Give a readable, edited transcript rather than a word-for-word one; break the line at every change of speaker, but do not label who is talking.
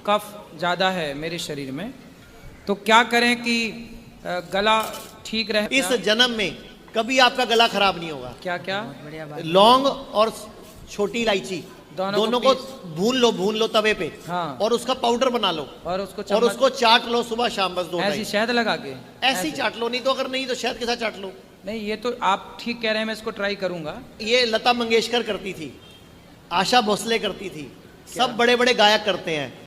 कफ ज़्यादा है मेरे शरीर में, तो क्या करें कि गला ठीक रहे?
इस जन्म में कभी आपका गला खराब नहीं होगा।
क्या क्या?
लौंग और छोटी इलायची दोनों को भून लो तवे पे।
हाँ।
और उसका पाउडर बना लो
और उसको
चाट लो सुबह शाम, बस 2
ऐसी शहद लगा के
ऐसी चाट लो, नहीं तो अगर नहीं तो शहद के साथ चाट लो।
नहीं, ये तो आप ठीक कह रहे हैं, मैं इसको ट्राई करूंगा।
ये लता मंगेशकर करती थी, आशा भोसले करती थी, सब बड़े बड़े गायक करते हैं।